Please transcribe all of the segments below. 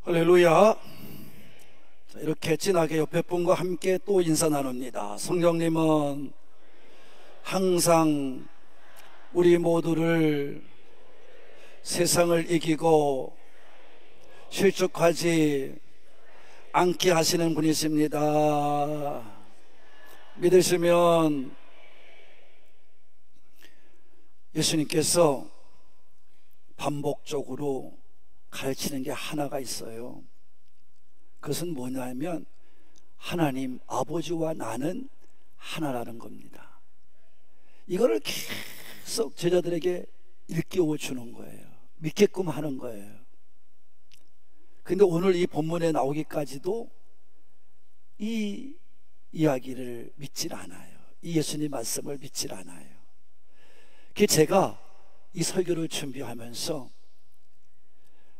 할렐루야. 이렇게 진하게 옆에 분과 함께 또 인사 나눕니다. 성령님은 항상 우리 모두를 세상을 이기고 실족하지 않게 하시는 분이십니다. 믿으시면 예수님께서 반복적으로 가르치는 게 하나가 있어요. 그것은 뭐냐면 하나님 아버지와 나는 하나라는 겁니다. 이거를 계속 제자들에게 일깨워 주는 거예요. 믿게끔 하는 거예요. 근데 오늘 이 본문에 나오기까지도 이 이야기를 믿질 않아요. 이 예수님 말씀을 믿질 않아요. 그게 제가 이 설교를 준비하면서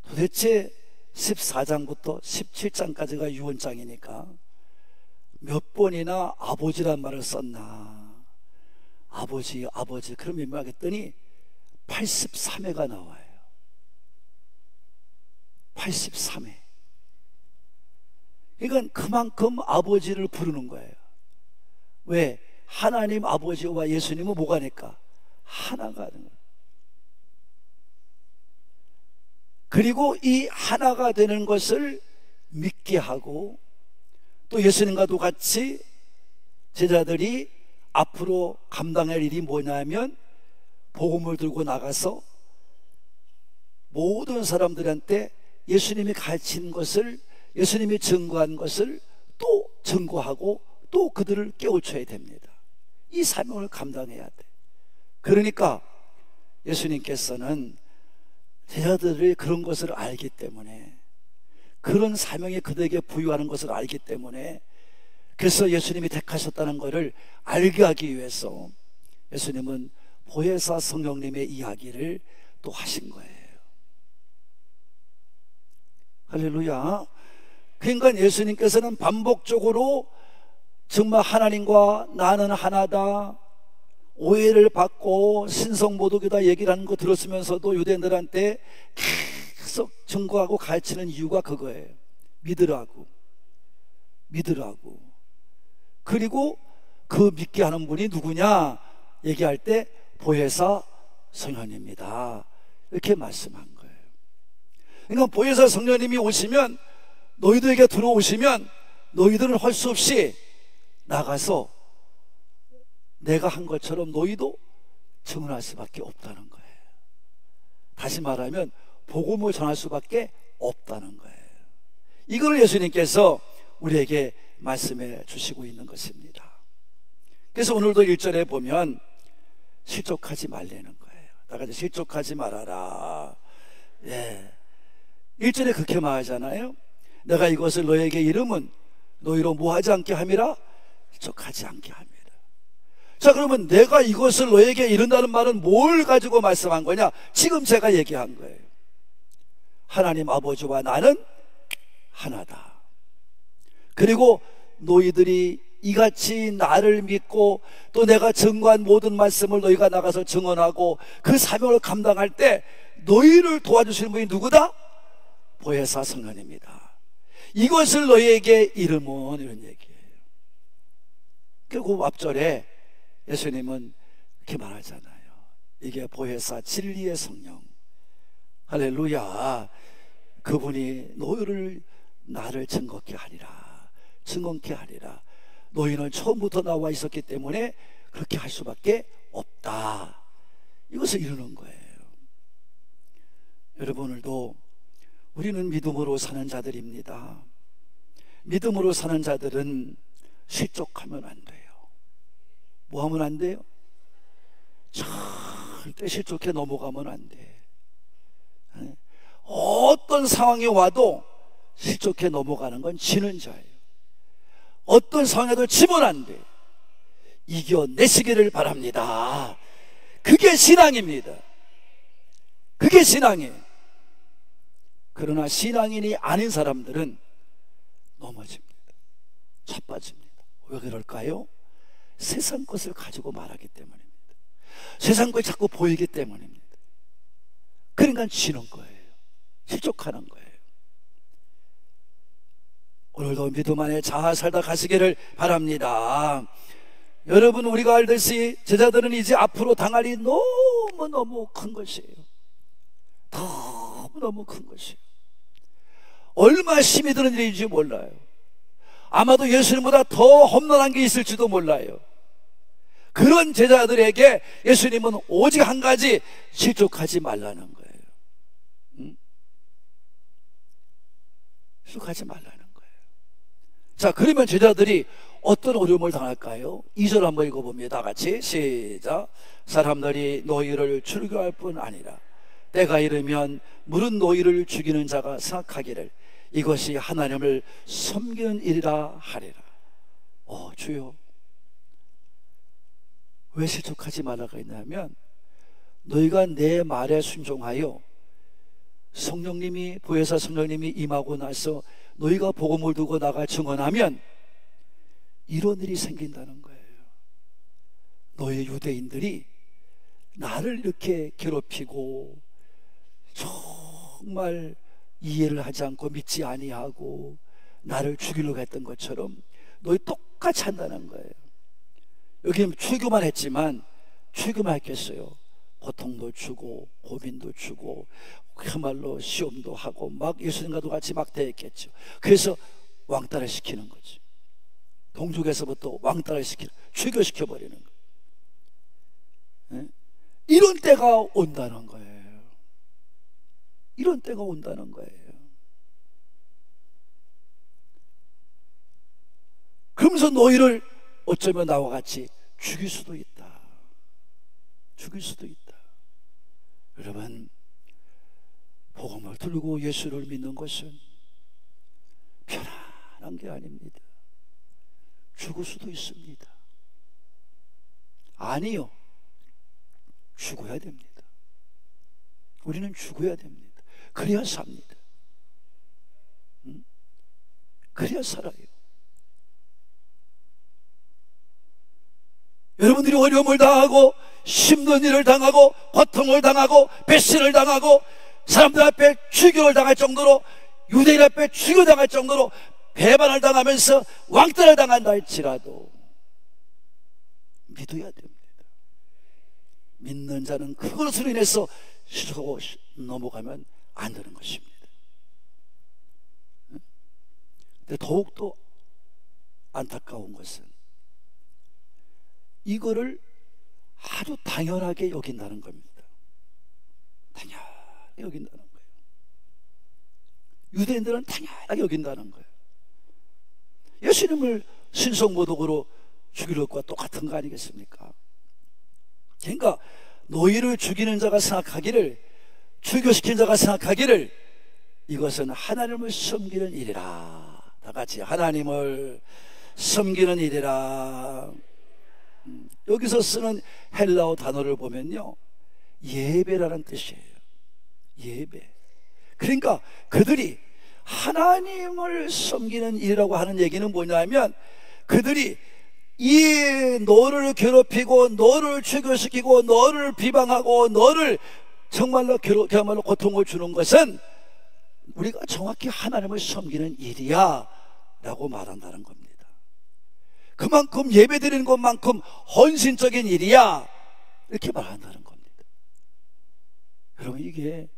도대체 14장부터 17장까지가 유언장이니까 몇 번이나 아버지란 말을 썼나, 아버지 그럼 민망했더니 83회가 나와요. 83회. 그러니까 그만큼 아버지를 부르는 거예요. 왜? 하나님 아버지와 예수님은 뭐가니까? 하나가 되는 거예요. 그리고 이 하나가 되는 것을 믿게 하고, 또 예수님과 똑같이 제자들이 앞으로 감당할 일이 뭐냐면 복음을 들고 나가서 모든 사람들한테 예수님이 가르친 것을, 예수님이 증거한 것을 또 증거하고 또 그들을 깨우쳐야 됩니다. 이 사명을 감당해야 돼. 그러니까 예수님께서는 제자들이 그런 것을 알기 때문에, 그런 사명이 그들에게 부여하는 것을 알기 때문에, 그래서 예수님이 택하셨다는 것을 알게 하기 위해서 예수님은 보혜사 성령님의 이야기를 또 하신 거예요. 할렐루야. 그러니까 예수님께서는 반복적으로 정말 하나님과 나는 하나다, 오해를 받고 신성모독이다 얘기를 하는 거 들었으면서도 유대인들한테 계속 증거하고 가르치는 이유가 그거예요. 믿으라고. 그리고 그 믿게 하는 분이 누구냐 얘기할 때 보혜사 성령입니다, 이렇게 말씀한 거예요. 그러니까 보혜사 성령님이 오시면, 너희들에게 들어오시면 너희들은 할 수 없이 나가서 내가 한 것처럼 너희도 증언할 수밖에 없다는 거예요. 다시 말하면 복음을 전할 수밖에 없다는 거예요. 이걸 예수님께서 우리에게 말씀해 주시고 있는 것입니다. 그래서 오늘도 1절에 보면 실족하지 말라는 거예요. 다 같이 실족하지 말아라. 예. 1절에 그렇게 말하잖아요. 내가 이것을 너에게 이름은 너희로 뭐하지 않게 함이라, 실족하지 않게 함이라. 자, 그러면 내가 이것을 너에게 이른다는 말은 뭘 가지고 말씀한 거냐? 지금 제가 얘기한 거예요. 하나님 아버지와 나는 하나다. 그리고 너희들이 이같이 나를 믿고 또 내가 증거한 모든 말씀을 너희가 나가서 증언하고 그 사명을 감당할 때 너희를 도와주시는 분이 누구다? 보혜사 성령입니다. 이것을 너희에게 이름은, 이런 얘기예요. 그리고 앞절에 예수님은 이렇게 말하잖아요. 이게 보혜사 진리의 성령. 할렐루야. 그분이 너희를 나를 증거케 하리라. 너희는 처음부터 나와 있었기 때문에 그렇게 할 수밖에 없다. 이것을 이루는 거예요. 여러분, 오늘도 우리는 믿음으로 사는 자들입니다. 믿음으로 사는 자들은 실족하면 안 돼요. 뭐 하면 안 돼요? 절대 실족해 넘어가면 안 돼. 어떤 상황이 와도 실족해 넘어가는 건 지는 자예요. 어떤 상황에도 지면 안 돼. 이겨내시기를 바랍니다. 그게 신앙입니다. 그게 신앙이에요. 그러나 신앙인이 아닌 사람들은 넘어집니다. 자빠집니다. 왜 그럴까요? 세상 것을 가지고 말하기 때문입니다. 세상 것이 자꾸 보이기 때문입니다. 그러니까 지는 거예요. 실족하는 거예요. 오늘도 믿음 안에 잘 살다 가시기를 바랍니다. 여러분, 우리가 알듯이 제자들은 이제 앞으로 당할 일이 너무너무 큰 것이에요. 너무너무 큰 것이에요. 얼마나 힘이 드는 일인지 몰라요. 아마도 예수님보다 더 험난한 게 있을지도 몰라요. 그런 제자들에게 예수님은 오직 한 가지, 실족하지 말라는 거예요. 실족하지 말라는 거예요. 자, 그러면 제자들이 어떤 어려움을 당할까요? 2절 한번 읽어봅니다. 다 같이 시작. 사람들이 너희를 출교할 뿐 아니라 때가 이르면 물은 너희를 죽이는 자가 생각하기를 이것이 하나님을 섬기는 일이라 하리라. 주여, 왜 실족하지 말라고 했냐면, 너희가 내 말에 순종하여 성령님이, 보혜사 성령님이 임하고 나서 너희가 복음을 두고 나가 증언하면 이런 일이 생긴다는 거예요. 너희 유대인들이 나를 이렇게 괴롭히고 정말 이해를 하지 않고 믿지 아니하고 나를 죽이려고 했던 것처럼 너희 똑같이 한다는 거예요. 여기는 출교만 했지만 출교만 했겠어요? 고통도 주고 고민도 주고 그야말로 시험도 하고 막 예수님과도 같이 막 대했겠죠. 그래서 왕따를 시키는 거지. 동족에서부터 왕따를 시키는, 출교시켜버리는 거예요. 이런 때가 온다는 거예요. 이런 때가 온다는 거예요. 그러면서 너희를 어쩌면 나와 같이 죽일 수도 있다. 죽일 수도 있다. 여러분, 복음을 들고 예수를 믿는 것은 편안한 게 아닙니다. 죽을 수도 있습니다. 아니요, 죽어야 됩니다. 우리는 죽어야 됩니다. 그래야 삽니다. 그래야 살아요. 여러분들이 어려움을 당하고 힘든 일을 당하고 고통을 당하고 배신을 당하고 사람들 앞에 추격을 당할 정도로, 유대인 앞에 추격당할 정도로 배반을 당하면서 왕따를 당한다 할지라도 믿어야 됩니다. 믿는 자는 그것으로 인해서 실족하고 넘어가면 안 되는 것입니다. 근데 더욱더 안타까운 것은 이거를 아주 당연하게 여긴다는 겁니다. 당연하게 여긴다는 거예요. 유대인들은 당연하게 여긴다는 거예요. 예수님을 신성모독으로 죽이는 것과 똑같은 거 아니겠습니까? 그러니까 너희를 죽이는 자가 생각하기를, 출교시킨 자가 생각하기를 이것은 하나님을 섬기는 일이라. 다 같이 하나님을 섬기는 일이라. 여기서 쓰는 헬라어 단어를 보면요, 예배라는 뜻이에요. 예배. 그러니까 그들이 하나님을 섬기는 일이라고 하는 얘기는 뭐냐면, 그들이 이 너를 괴롭히고 너를 출교시키고 너를 비방하고 너를 정말로 그야말로 고통을 주는 것은 우리가 정확히 하나님을 섬기는 일이야 라고 말한다는 겁니다. 그만큼 예배드리는 것만큼 헌신적인 일이야 이렇게 말한다는 겁니다. 여러분, 이게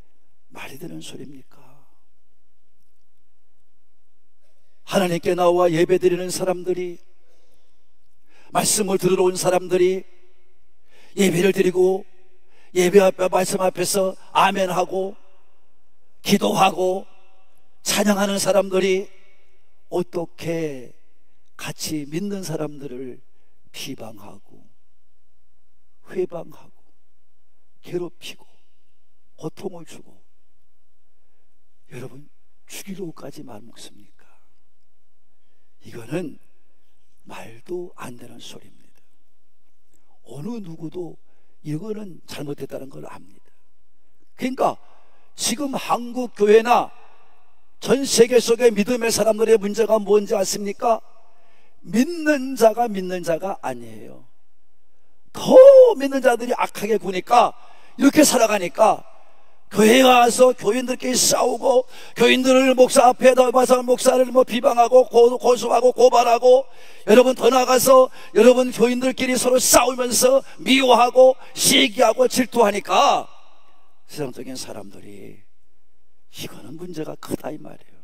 말이 되는 소리입니까? 하나님께 나와 예배드리는 사람들이, 말씀을 들으러 온 사람들이 예배를 드리고 예배 앞에, 말씀 앞에서 아멘하고 기도하고 찬양하는 사람들이 어떻게 같이 믿는 사람들을 비방하고 회방하고 괴롭히고 고통을 주고, 여러분, 죽이려고까지 마음먹습니까? 이거는 말도 안 되는 소리입니다. 어느 누구도 이거는 잘못됐다는 걸 압니다. 그러니까 지금 한국 교회나 전 세계 속에 믿음의 사람들의 문제가 뭔지 아십니까? 믿는 자가 아니에요. 더 믿는 자들이 악하게 구니까, 이렇게 살아가니까 교회에 와서 교인들끼리 싸우고, 교인들을 목사 앞에다 와서 목사를 비방하고 고소하고 고발하고, 여러분 더 나가서 여러분 교인들끼리 서로 싸우면서 미워하고 시기하고 질투하니까 세상적인 사람들이 이거는 문제가 크다 이 말이에요.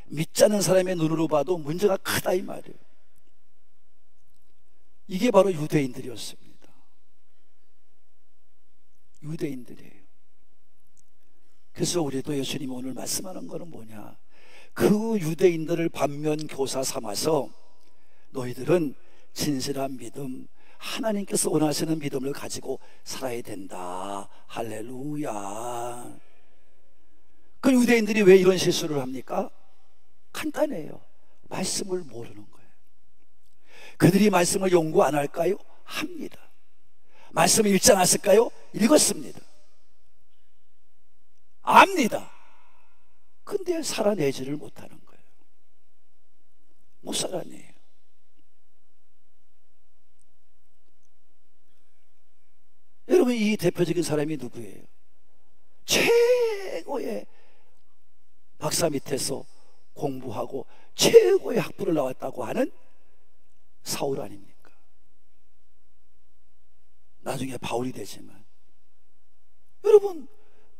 믿지 않는 사람의 눈으로 봐도 문제가 크다 이 말이에요. 이게 바로 유대인들이었습니다. 유대인들이에요. 그래서 우리도 예수님이 오늘 말씀하는 거는 뭐냐, 그 유대인들을 반면교사 삼아서 너희들은 진실한 믿음, 하나님께서 원하시는 믿음을 가지고 살아야 된다. 할렐루야. 그 유대인들이 왜 이런 실수를 합니까? 간단해요. 말씀을 모르는 거예요. 그들이 말씀을 연구 안 할까요? 합니다. 말씀을 읽지 않았을까요? 읽었습니다. 압니다. 근데 살아내지를 못하는 거예요. 못 살아내요. 여러분, 이 대표적인 사람이 누구예요? 최고의 박사 밑에서 공부하고 최고의 학부를 나왔다고 하는 사울 아닙니까? 나중에 바울이 되지만, 여러분,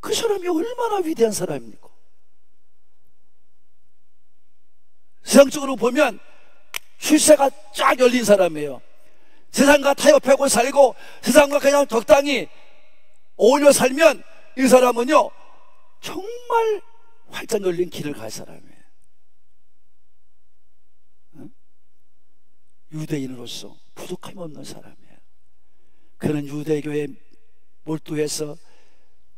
그 사람이 얼마나 위대한 사람입니까? 세상적으로 보면 출세가 쫙 열린 사람이에요. 세상과 타협하고 살고 세상과 그냥 적당히 어울려 살면 이 사람은요 정말 활짝 열린 길을 갈 사람이에요. 유대인으로서 부족함이 없는 사람이에요. 그는 유대교에 몰두해서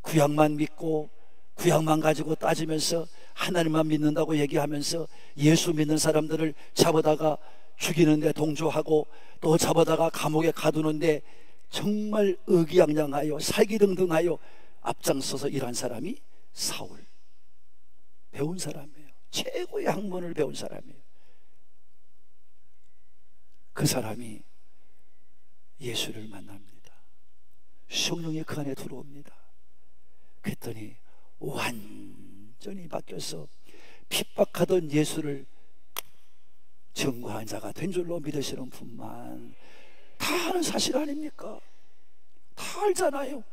구약만 믿고 구약만 가지고 따지면서 하나님만 믿는다고 얘기하면서 예수 믿는 사람들을 잡아다가 죽이는데 동조하고 또 잡아다가 감옥에 가두는데 정말 의기양양하여 살기등등하여 앞장서서 일한 사람이 사울. 배운 사람이에요. 최고의 학문을 배운 사람이에요. 그 사람이 예수를 만납니다. 성령이 그 안에 들어옵니다. 그랬더니 완전히 바뀌어서 핍박하던 예수를 증거한 자가 된 줄로 믿으시는 분만 다 아는 사실 아닙니까? 다 알잖아요.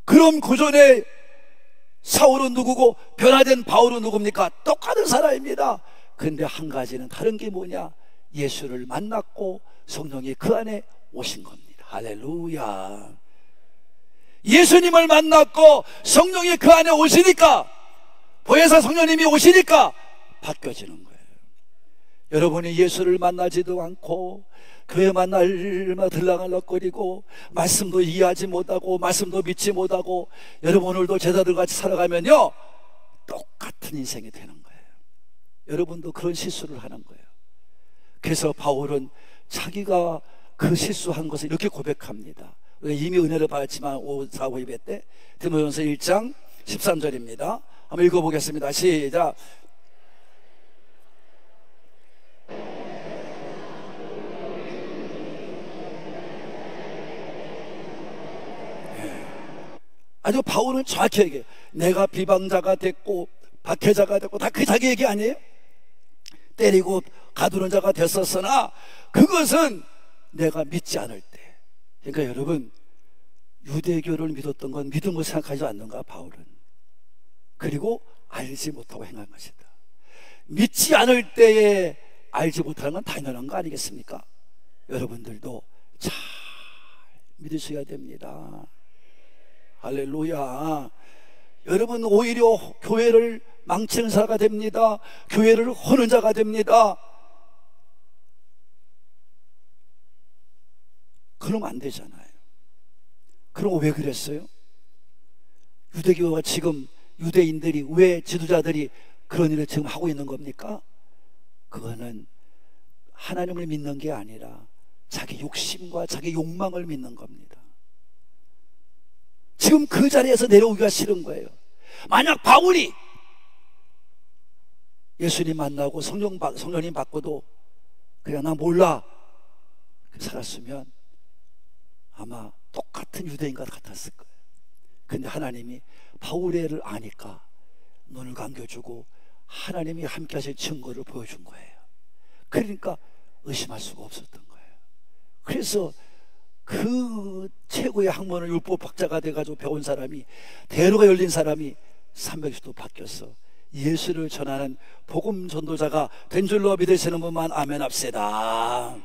그럼 그 전에 사울은 누구고 변화된 바울은 누굽니까? 똑같은 사람입니다. 근데 한 가지는 다른 게 뭐냐? 예수를 만났고 성령이 그 안에 오신 겁니다. 할렐루야. 예수님을 만났고 성령이 그 안에 오시니까, 보혜사 성령님이 오시니까 바뀌어지는 거예요. 여러분이 예수를 만나지도 않고 교회만 날마다 들락날락거리고 말씀도 이해하지 못하고 말씀도 믿지 못하고 여러분 오늘도 제자들 같이 살아가면요 똑같은 인생이 되는 거예요. 여러분도 그런 실수를 하는 거예요. 그래서 바울은 자기가 그 실수한 것을 이렇게 고백합니다. 우리가 이미 은혜를 받았지만 5, 4, 5, 2회 때 디모데전서 1장 13절입니다. 한번 읽어보겠습니다. 시작. 아주 바울은 정확히 얘기해요. 내가 비방자가 됐고 박해자가 됐고 다 그 자기 얘기 아니에요? 때리고 가두는 자가 됐었으나 그것은 내가 믿지 않을 때. 그러니까 여러분, 유대교를 믿었던 건 믿음으로 생각하지 않는가 바울은. 그리고 알지 못하고 행한 것이다. 믿지 않을 때에 알지 못하는 건 당연한 거 아니겠습니까? 여러분들도 잘 믿으셔야 됩니다. 할렐루야. 여러분 오히려 교회를 망치는 자가 됩니다. 교회를 허는 자가 됩니다. 그러면 안 되잖아요. 그럼 왜 그랬어요? 유대교가 지금 유대인들이 왜 지도자들이 그런 일을 지금 하고 있는 겁니까? 그거는 하나님을 믿는 게 아니라 자기 욕심과 자기 욕망을 믿는 겁니다. 지금 그 자리에서 내려오기가 싫은 거예요. 만약 바울이 예수님 만나고 성령님 받고도 그냥 나 몰라 살았으면 아마 똑같은 유대인과 같았을 거예요. 근데 하나님이 바울의 애를 아니까 눈을 감겨주고 하나님이 함께 하실 증거를 보여준 거예요. 그러니까 의심할 수가 없었던 거예요. 그래서 그 최고의 학문을 율법 박사가 돼가지고 배운 사람이, 대로가 열린 사람이 360도 바뀌었어. 예수를 전하는 복음 전도자가 된 줄로 믿으시는 분만 아멘 합시다.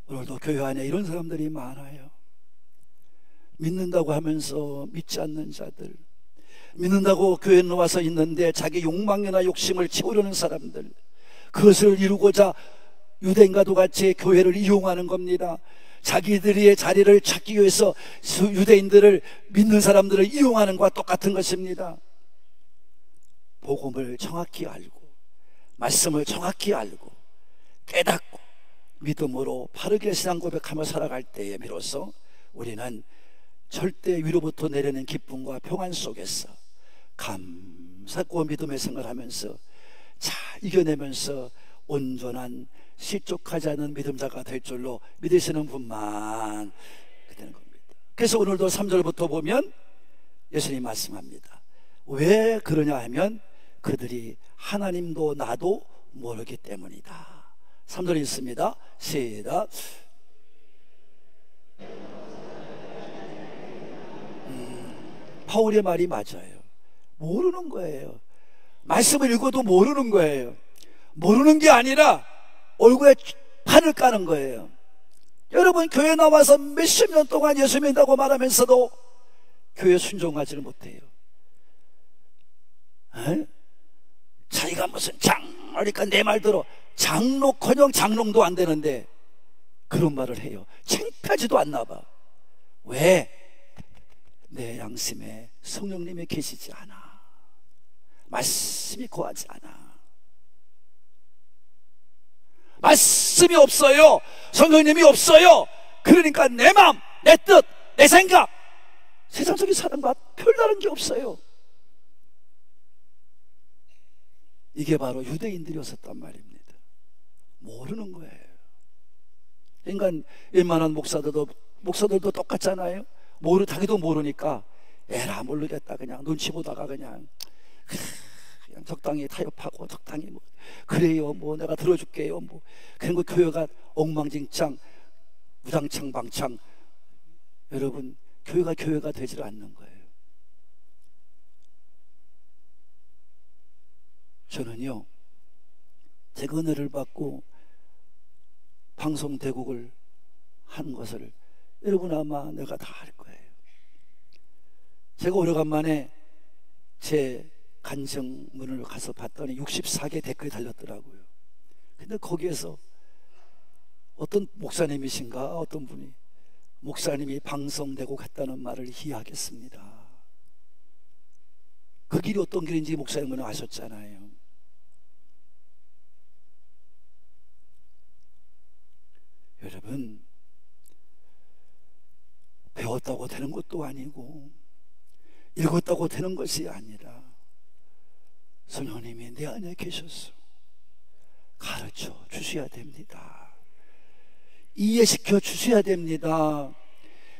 오늘도 교회 안에 이런 사람들이 많아요. 믿는다고 하면서 믿지 않는 자들, 믿는다고 교회에 와서 있는데 자기 욕망이나 욕심을 채우려는 사람들, 그것을 이루고자 유대인과도 같이 교회를 이용하는 겁니다. 자기들의 자리를 찾기 위해서 유대인들을, 믿는 사람들을 이용하는 것과 똑같은 것입니다. 복음을 정확히 알고 말씀을 정확히 알고 깨닫고 믿음으로 바르게 신앙 고백하며 살아갈 때에 비로소 우리는 절대 위로부터 내리는 기쁨과 평안 속에서 감사고 믿음의 생활을 하면서 잘 이겨내면서 온전한 실족하지 않은 믿음자가 될 줄로 믿으시는 분만 되는 겁니다. 그래서 오늘도 3절부터 보면 예수님이 말씀합니다. 왜 그러냐 하면 그들이 하나님도 나도 모르기 때문이다. 3절이 있습니다. 시작. 바울의 말이 맞아요. 모르는 거예요. 말씀을 읽어도 모르는 거예요. 모르는 게 아니라 얼굴에 판을 까는 거예요. 여러분, 교회 나와서 몇십 년 동안 예수 믿는다고 말하면서도 교회 순종하지를 못해요. 에? 자기가 무슨 그러니까 내 말 들어, 장로커녕 장롱도 안 되는데 그런 말을 해요. 창피하지도 않나 봐. 왜? 내 양심에 성령님이 계시지 않아. 말씀이 거하지 않아. 말씀이 없어요. 성령님이 없어요. 그러니까 내 마음, 내 뜻, 내 생각, 세상적인 사람과 별다른 게 없어요. 이게 바로 유대인들이었단 말입니다. 모르는 거예요. 그러니까 웬만한 목사들도 똑같잖아요. 자기도 모르니까 에라 모르겠다 그냥 눈치 보다가 그냥 적당히 타협하고 적당히 뭐 그래요 뭐 내가 들어줄게요 뭐 그런 거. 교회가 엉망진창 무장창방창. 여러분, 교회가 되질 않는 거예요. 저는요, 제가 은혜를 받고 방송 대국을 한 것을 여러분 아마 내가 다 알 거예요. 제가 오래간만에 제 간증문을 가서 봤더니 64개 댓글이 달렸더라고요. 근데 거기에서 어떤 목사님이신가 어떤 분이 목사님이 방송되고 갔다는 말을 이해하겠습니다. 그 길이 어떤 길인지 목사님은 아셨잖아요. 여러분, 배웠다고 되는 것도 아니고 읽었다고 되는 것이 아니라 성령님이 내 안에 계셔서 가르쳐 주셔야 됩니다. 이해시켜 주셔야 됩니다.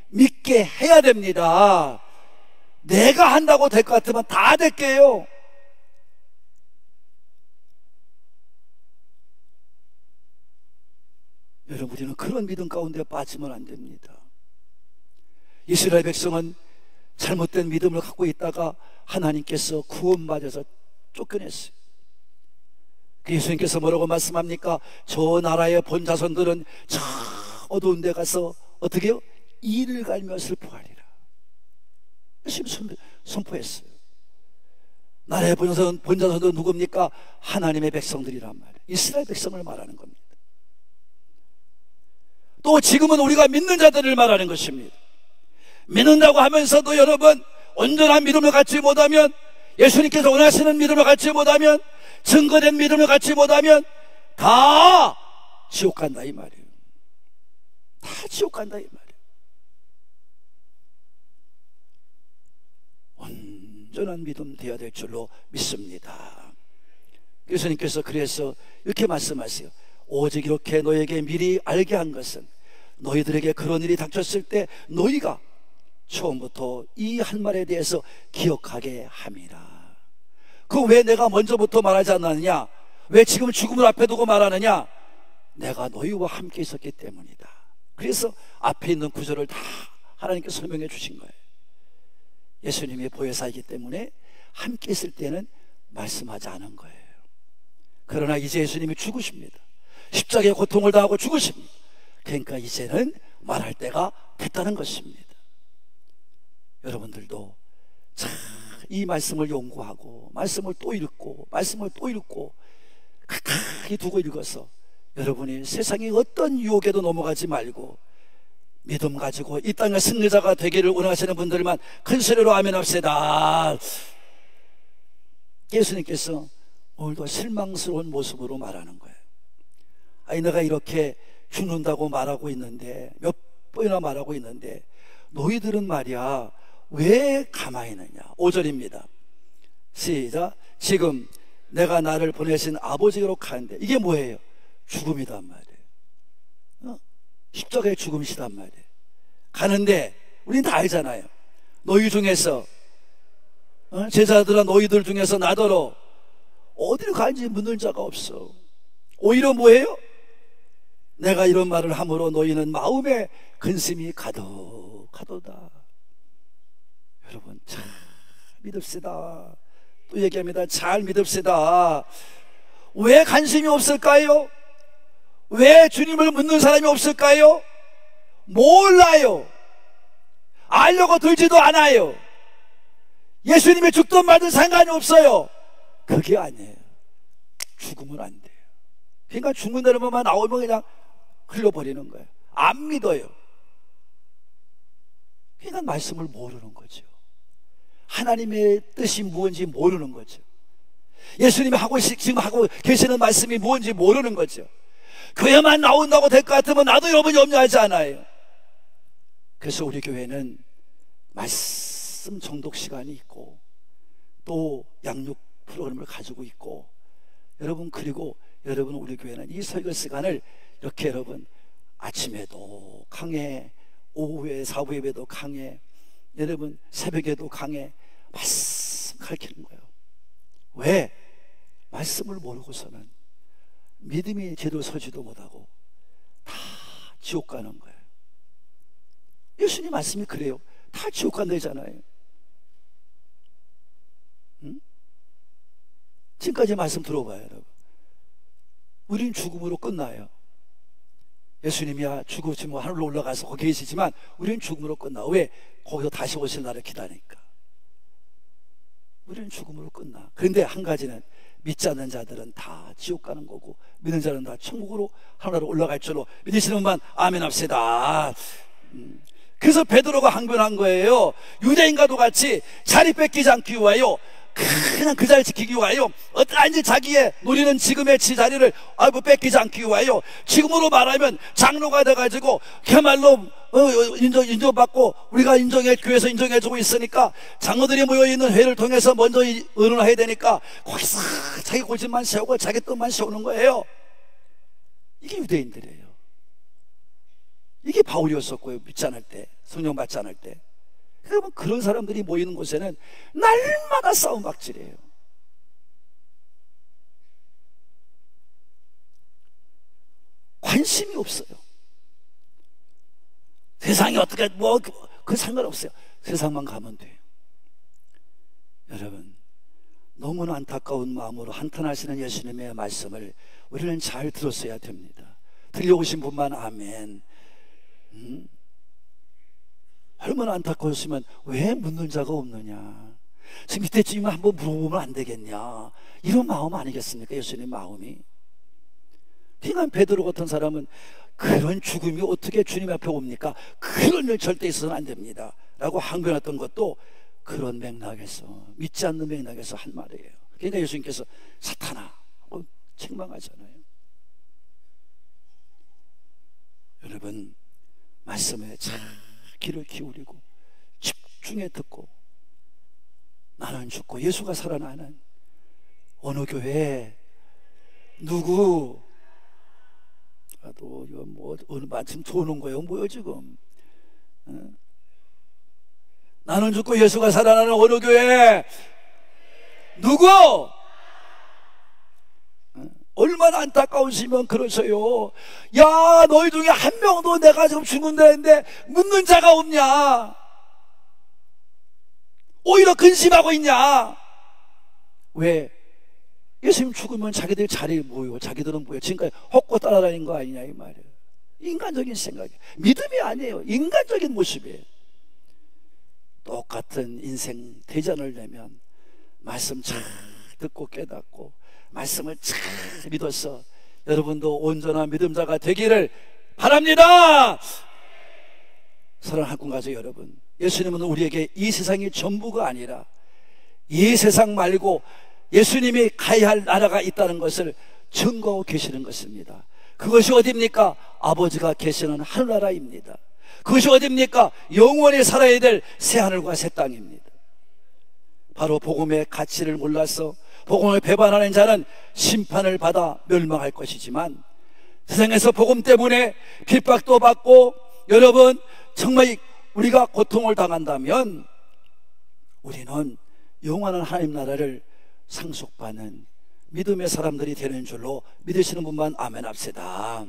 믿게 해야 됩니다. 내가 한다고 될 것 같으면 다 될게요. 여러분, 우리는 그런 믿음 가운데 빠지면 안 됩니다. 이스라엘 백성은 잘못된 믿음을 갖고 있다가 하나님께서 구원받아서 쫓겨냈어요. 예수님께서 뭐라고 말씀합니까? 저 나라의 본 자손들은 저 어두운 데 가서 어떻게 해요? 이를 갈며 슬퍼하리라. 열심히 선포했어요. 나라의 본 자손들은 누굽니까? 하나님의 백성들이란 말이에요. 이스라엘 백성을 말하는 겁니다. 또 지금은 우리가 믿는 자들을 말하는 것입니다. 믿는다고 하면서도 여러분, 온전한 믿음을 갖지 못하면, 예수님께서 원하시는 믿음을 갖지 못하면, 증거된 믿음을 갖지 못하면 다 지옥 간다 이 말이에요. 다 지옥 간다 이 말이에요. 온전한 믿음 되어야 될 줄로 믿습니다. 예수님께서 그래서 이렇게 말씀하세요. 오직 이렇게 너에게 미리 알게 한 것은 너희들에게 그런 일이 닥쳤을 때 너희가 처음부터 이 한 말에 대해서 기억하게 함이라. 그 왜 내가 먼저부터 말하지 않았느냐? 왜 지금 죽음을 앞에 두고 말하느냐? 내가 너희와 함께 있었기 때문이다. 그래서 앞에 있는 구절을 다 하나님께 설명해 주신 거예요. 예수님이 보혜사이기 때문에 함께 있을 때는 말씀하지 않은 거예요. 그러나 이제 예수님이 죽으십니다. 십자가의 고통을 당하고 죽으십니다. 그러니까 이제는 말할 때가 됐다는 것입니다. 여러분들도 참 이 말씀을 연구하고 말씀을 또 읽고 말씀을 또 읽고 가까이 두고 읽어서 여러분이 세상의 어떤 유혹에도 넘어가지 말고 믿음 가지고 이 땅의 승리자가 되기를 원하시는 분들만 큰 소리로 아멘 합시다. 예수님께서 오늘도 실망스러운 모습으로 말하는 거예요. 아니 내가 이렇게 죽는다고 말하고 있는데 몇 번이나 말하고 있는데 너희들은 말이야 왜 가만히 있느냐. 5절입니다 시작. 지금 내가 나를 보내신 아버지로 가는데 이게 뭐예요? 죽음이단 말이에요. 십자가의 죽음이시단 말이에요. 가는데 우린 다 알잖아요. 너희 중에서 제자들아 너희들 중에서 나더러 어디로 가는지 묻는 자가 없어. 오히려 뭐예요? 내가 이런 말을 함으로 너희는 마음에 근심이 가득하도다. 여러분 잘 믿읍시다. 또 얘기합니다. 잘 믿읍시다. 왜 관심이 없을까요? 왜 주님을 묻는 사람이 없을까요? 몰라요. 알려고 들지도 않아요. 예수님이 죽든 말든 상관이 없어요. 그게 아니에요. 죽으면 안 돼요. 그러니까 죽는다는 것만 나오면 그냥 흘려버리는 거예요. 안 믿어요. 그러니까 말씀을 모르는 거죠. 하나님의 뜻이 무엇인지 모르는 거죠. 예수님이 지금 하고 계시는 말씀이 무엇인지 모르는 거죠. 교회만 나온다고 될 것 같으면 나도 여러분 염려하지 않아요. 그래서 우리 교회는 말씀 정독 시간이 있고 또 양육 프로그램을 가지고 있고 여러분 그리고 여러분 우리 교회는 이 설교 시간을 이렇게 여러분 아침에도 강해 오후에 사부 예배도 강해 여러분 새벽에도 강해 말씀 가르치는 거예요. 왜? 말씀을 모르고서는 믿음이 제대로 서지도 못하고 다 지옥 가는 거예요. 예수님 말씀이 그래요. 다 지옥 간다잖아요. 응? 지금까지 말씀 들어봐요 여러분. 우린 죽음으로 끝나요. 예수님이야 죽으시면 하늘로 올라가서 거기 계시지만 우리는 죽음으로 끝나. 왜? 거기서 다시 오실 날을 기다리니까. 우리는 죽음으로 끝나. 그런데 한 가지는 믿지 않는 자들은 다 지옥 가는 거고 믿는 자는 다 천국으로 하늘로 올라갈 줄로 믿으시는 분만 아멘 합시다. 그래서 베드로가 항변한 거예요. 유대인과도 같이 자리 뺏기지 않기 위하여 그냥 그 자리 지키기 위하여 어떠한지 자기의 노리는 지금의 자리를 뺏기지 않기 위하여 지금으로 말하면 장로가 돼가지고 그야말로 인정받고 우리가 교회에서 인정해주고 있으니까 장로들이 모여있는 회를 통해서 먼저 의논을 해야 되니까 거기서 자기 고집만 세우고 자기 뜻만 세우는 거예요. 이게 유대인들이에요. 이게 바울이었었고요. 믿지 않을 때 성령 받지 않을 때. 여러분 그런 사람들이 모이는 곳에는 날마다 싸움박질이에요. 관심이 없어요. 세상이 어떻게 그 상관없어요. 세상만 가면 돼요. 여러분 너무나 안타까운 마음으로 한탄하시는 예수님의 말씀을 우리는 잘 들었어야 됩니다. 들려오신 분만 아멘. 얼마나 안타까웠으면 왜 묻는 자가 없느냐, 지금 이때쯤이면 한번 물어보면 안 되겠냐, 이런 마음 아니겠습니까? 예수님 마음이. 그러니까 베드로 같은 사람은 그런 죽음이 어떻게 주님 앞에 옵니까? 그런 일 절대 있어서는 안 됩니다 라고 항변했던 것도 그런 맥락에서, 믿지 않는 맥락에서 한 말이에요. 그러니까 예수님께서 사탄아 하고 책망하잖아요. 여러분 말씀에 잘 귀를 기울이고 집중해 듣고 나는 죽고 예수가 살아나는 어느 교회, 누구? 또 이거 뭐 어느 마침 도는 거예요? 뭐요 지금? 나는 죽고 예수가 살아나는 어느 교회, 누구? 얼마나 안타까우시면 그러세요. 야, 너희 중에 한 명도 내가 지금 죽는다는데 묻는 자가 없냐? 오히려 근심하고 있냐? 왜? 예수님 죽으면 자기들 자리에 뭐요? 자기들은 뭐요? 지금까지 헛고 따라다닌 거 아니냐 이 말이에요. 인간적인 생각이에요. 믿음이 아니에요. 인간적인 모습이에요. 똑같은 인생 대전을 내면 말씀 잘 듣고 깨닫고 말씀을 잘 믿어서 여러분도 온전한 믿음자가 되기를 바랍니다. 사랑하는 한국가족 여러분, 예수님은 우리에게 이 세상이 전부가 아니라 이 세상 말고 예수님이 가야 할 나라가 있다는 것을 증거하고 계시는 것입니다. 그것이 어디입니까? 아버지가 계시는 하늘나라입니다. 그것이 어디입니까? 영원히 살아야 될 새하늘과 새 땅입니다. 바로 복음의 가치를 몰라서 복음을 배반하는 자는 심판을 받아 멸망할 것이지만, 세상에서 복음 때문에 핍박도 받고 여러분 정말 우리가 고통을 당한다면 우리는 영원한 하나님 나라를 상속받는 믿음의 사람들이 되는 줄로 믿으시는 분만 아멘 합시다.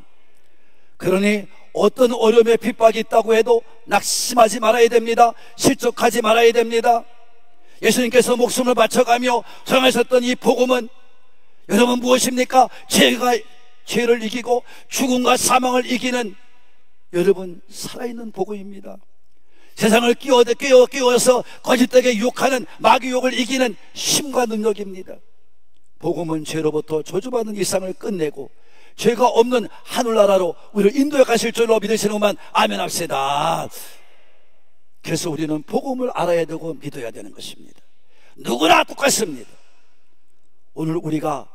그러니 어떤 어려움에 핍박이 있다고 해도 낙심하지 말아야 됩니다. 실족하지 말아야 됩니다. 예수님께서 목숨을 바쳐가며 전하셨던 이 복음은 여러분 무엇입니까? 죄를 이기고 죽음과 사망을 이기는 여러분 살아있는 복음입니다. 세상을 끼워서 거짓되게 유혹하는 마귀 유혹을 이기는 힘과 능력입니다. 복음은 죄로부터 저주받는 일상을 끝내고 죄가 없는 하늘나라로 우리를 인도해 가실 줄로 믿으시는 것만 아멘 합시다. 그래서 우리는 복음을 알아야 되고 믿어야 되는 것입니다. 누구나 똑같습니다. 오늘 우리가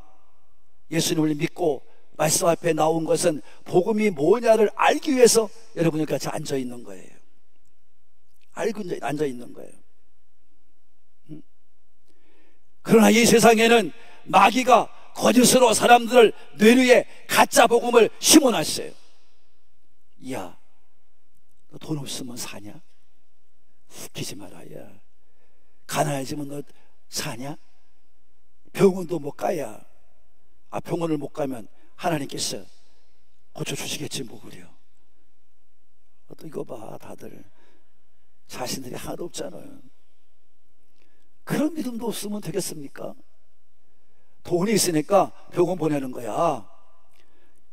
예수님을 믿고 말씀 앞에 나온 것은 복음이 뭐냐를 알기 위해서 여러분이 같이 앉아 있는 거예요. 알고 앉아 있는 거예요. 그러나 이 세상에는 마귀가 거짓으로 사람들을 뇌리에 가짜 복음을 심어놨어요. 야, 너 돈 없으면 사냐? 웃기지 마라. 야, 가난해지면 너 사냐? 병원도 못 가야. 병원을 못 가면 하나님께서 고쳐주시겠지 뭐 그래요. 또 이거 봐, 다들 자신들이 하나도 없잖아요. 그런 믿음도 없으면 되겠습니까? 돈이 있으니까 병원 보내는 거야.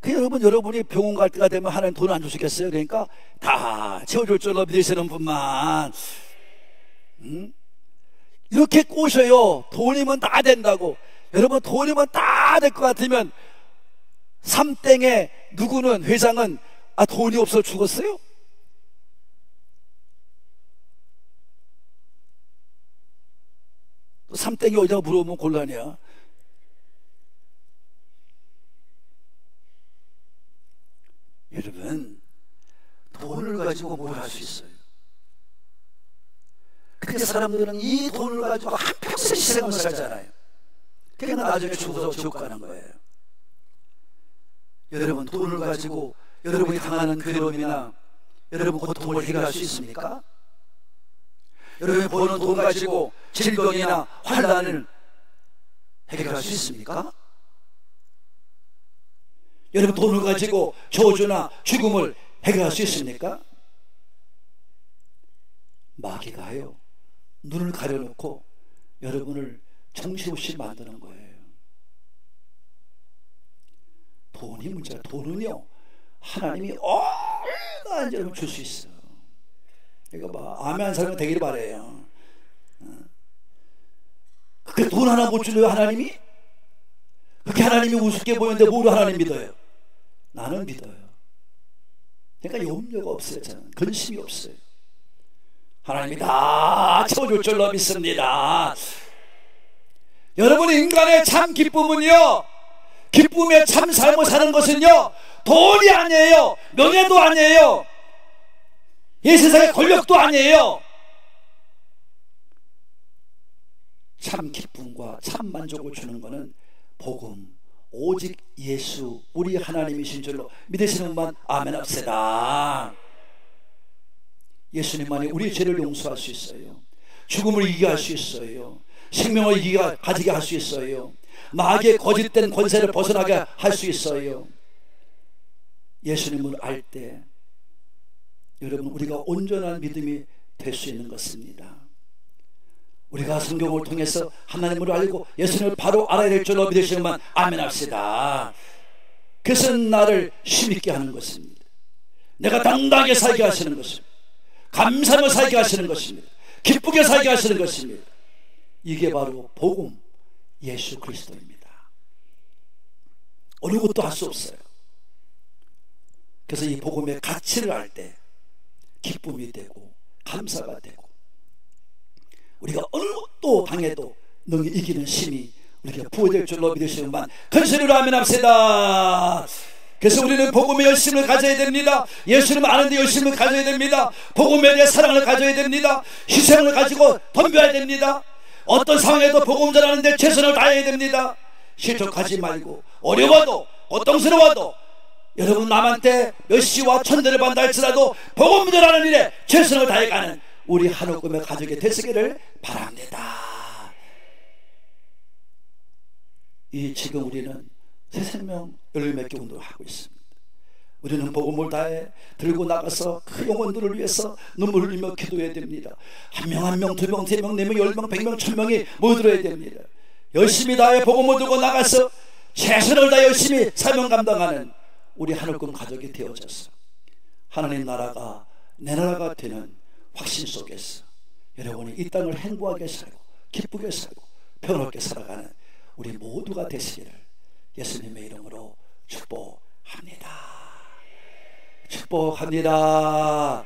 여러분이 병원 갈 때가 되면 하나님 돈 안 주시겠어요? 그러니까 다 채워줄 줄로 믿으시는 분만 이렇게 꼬셔요. 돈이면 다 된다고. 여러분 돈이면 다 될 것 같으면 삼땡에 누구는 회장은 돈이 없어 죽었어요? 또 삼땡이 어디다 물어보면 곤란이야. 여러분 돈을 가지고 뭘 할 수 있어요? 근데 사람들은 이 돈을 가지고 한평생 세상을 살잖아요. 그러니까 나중에 죽어서 지옥 가는 거예요. 여러분 돈을 가지고 여러분이 당하는 괴로움이나 여러분 고통을 해결할 수 있습니까? 여러분이 버는 돈 가지고 질병이나 환난을 해결할 수 있습니까? 여러분 돈을 가지고 저주나 죽음을 해결할 수 있습니까? 마귀가 해요. 눈을 가려놓고 여러분을 정신없이 만드는 거예요. 돈이 문제야. 돈은요 하나님이 얼마나 여러분 줄 수 있어. 이거 봐, 아멘 사람은 되기를 바래요. 그 돈 하나 못 줄래요 하나님이? 그렇게 하나님이 우습게 보이는데 뭐로 하나님 믿어요? 나는 믿어요. 그러니까 염려가 없어요. 저는 근심이 없어요. 하나님이 다 채워줄 줄로 믿습니다. 여러분 인간의 참 기쁨은요, 기쁨의 참 삶을 사는 것은요 돈이 아니에요. 명예도 아니에요. 이 세상의 권력도 아니에요. 참 기쁨과 참 만족을 주는 것은 복음, 오직 예수 우리 하나님이신 줄로 믿으시는 분만 아멘 합시다. 예수님만이 우리 죄를 용서할 수 있어요. 죽음을 이기게 할 수 있어요. 생명을 가지게 할 수 있어요. 마귀의 거짓된 권세를 벗어나게 할 수 있어요. 예수님을 알 때 여러분 우리가 온전한 믿음이 될 수 있는 것입니다. 우리가 성경을 통해서 하나님을 알고 예수님을 바로 알아야 될 줄로 믿으시는 분 아멘 합시다. 그것은 나를 힘있게 하는 것입니다. 내가 당당하게 살게 하시는 것입니다. 감사하며 살게 하시는 것입니다. 기쁘게 살게 하시는 것입니다. 이게 바로 복음 예수 그리스도입니다. 어느 것도 할 수 없어요. 그래서 이 복음의 가치를 알 때 기쁨이 되고 감사가 되고 우리가 어느 것도 당해도 능히 이기는 힘이 우리에게 부어질 줄로 믿으시는 분 큰소리로 아멘 합시다. 그래서 우리는 복음의 열심을 가져야 됩니다. 예수님을 아는데 열심을 가져야 됩니다. 복음에 대해 사랑을 가져야 됩니다. 희생을 가지고 덤벼야 됩니다. 어떤 상황에도 복음 전하는데 최선을 다해야 됩니다. 실족하지 말고 어려워도 고통스러워도 여러분 남한테 몇 시와 천대를 받는다 할지라도 복음 전하는 일에 최선을 다해가는 우리 한옥금의 가족이 되시기를 바랍니다. 지금 우리는 새생명 열매맺기 운동을 하고 있습니다. 우리는 복음을 다해 들고 나가서 그 영혼들을 위해서 눈물을 흘리며 기도해야 됩니다. 한 명 한 명, 두 명, 세 명, 네 명, 10명, 100명, 1000명이 모여들어야 됩니다. 열심히 다해 복음을 들고 나가서 최선을 다해 열심히 사명 감당하는 우리 한옥금 가족이 되어져서 하나님 나라가 내 나라가 되는 확신 속에서 여러분이 이 땅을 행복하게 살고 기쁘게 살고 평화롭게 살아가는 우리 모두가 되시기를 예수님의 이름으로 축복합니다. 축복합니다.